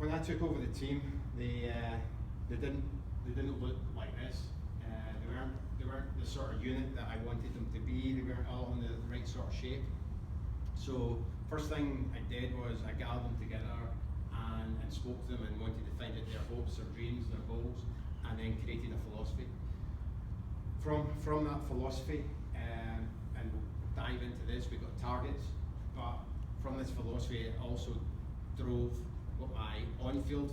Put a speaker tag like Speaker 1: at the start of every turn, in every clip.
Speaker 1: when I took over the team, they didn't look like this. They weren't the sort of unit that I wanted them to be. They weren't all in the right sort of shape. So first thing I did was I gathered them together and spoke to them and wanted to find out their hopes, their dreams, their goals, and then created a philosophy. From that philosophy, and we'll dive into this, we got targets, but from this philosophy it also drove what my on-field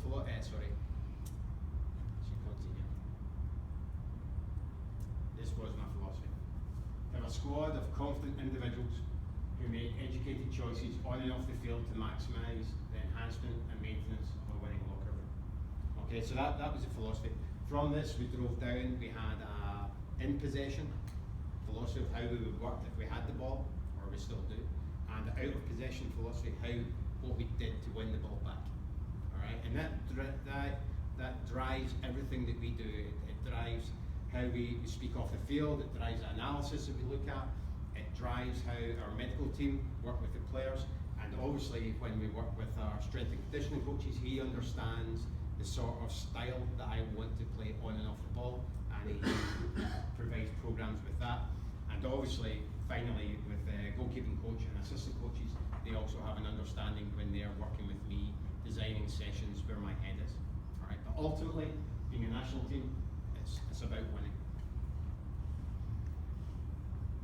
Speaker 1: this was my philosophy. Have a squad of confident individuals who make educated choices on and off the field to maximise the enhancement and maintenance of a winning locker room. Okay, so that was the philosophy. From this we drove down, we had a in possession philosophy of how we would work if we had the ball, or we still do, and the out of possession philosophy, what we did to win the ball back. Alright, and that drives everything that we do. It drives how we speak off the field, it drives the analysis that we look at, it drives how our medical team work with the players, and obviously when we work with our strength and conditioning coaches, he understands the sort of style that I want to play on and off the ball, and he provides programs with that. And obviously, finally, with the goalkeeping coach and assistant coaches, they also have an understanding when they're working with me, designing sessions where my head is. All right, but ultimately, being a national team, it's about winning.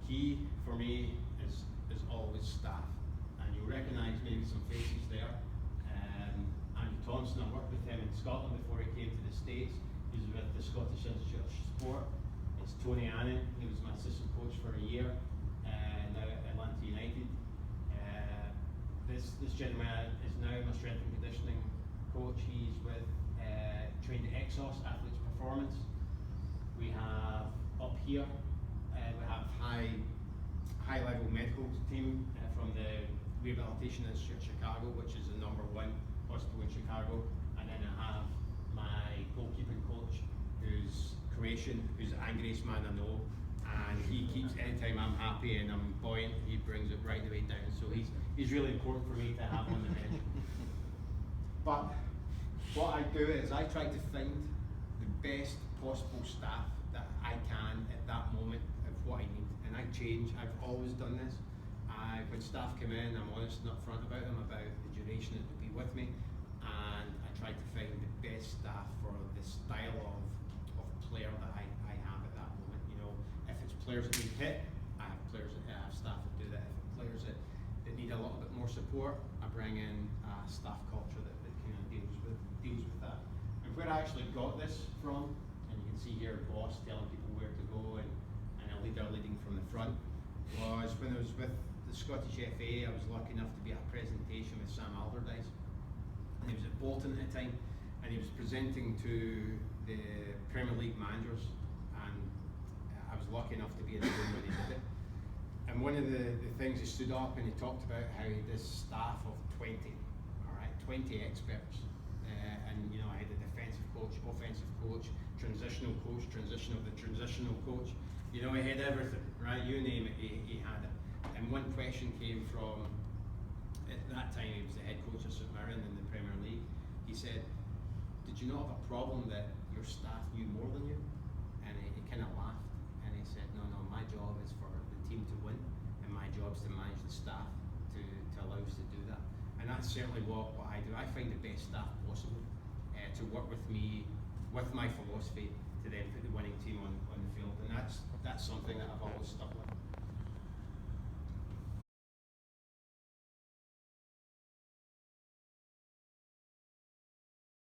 Speaker 1: Key for me is always staff, and you'll recognise maybe some faces there. Andy Thompson, I worked with him in Scotland before he came to the States. He's with the Scottish Institute of Sport. It's Tony Annan, he was my assistant coach for a year, now at Atlanta United. This gentleman is now my strength and conditioning coach. He's with trained at Exos, Athletes Performance. We have up here, we have high level medical team from the Rehabilitation Institute of Chicago, which is the #1 hospital in Chicago. And then I have my goalkeeping coach, who's Croatian, who's the angriest man I know, and he keeps, anytime I'm happy and I'm buoyant, he brings it right the way down. So he's really important for me to have on the bench. But what I do is I try to find the best possible staff that I can at that moment of what I need, and I change. I've always done this. When staff come in, I'm honest and upfront about them, about the duration that they'll be with me, and I try to find the best staff for the style of player that I have at that moment. You know, if it's players that need hit, I have staff that do that. If it's players that need a little bit more support, I bring in staff culture that kind of deals with that. And where I actually got this from, and you can see here boss telling people where to go and a leader leading from the front, was when I was with the Scottish FA. I was lucky enough to be at a presentation with Sam Allardyce, and he was at Bolton at the time, and he was presenting to the Premier League managers, and I was lucky enough to be in the room when he did it. And one of the things he stood up and he talked about how this staff of 20 experts, and you know, I had a defensive coach, offensive coach, transitional coach, transition of the transitional coach. You know, he had everything, right? You name it, he had it. And one question came from, at that time he was the head coach of St Mirren in the Premier League. He said, "Did you not have a problem that your staff knew more than you?" And he kind of laughed, and he said, no, my job is for the team to win, and my job is to manage the staff to allow us to do that. And that's certainly what I do. I find the best staff possible to work with me, with my philosophy, to then put the winning team on the field, and that's something that I've always stuck with.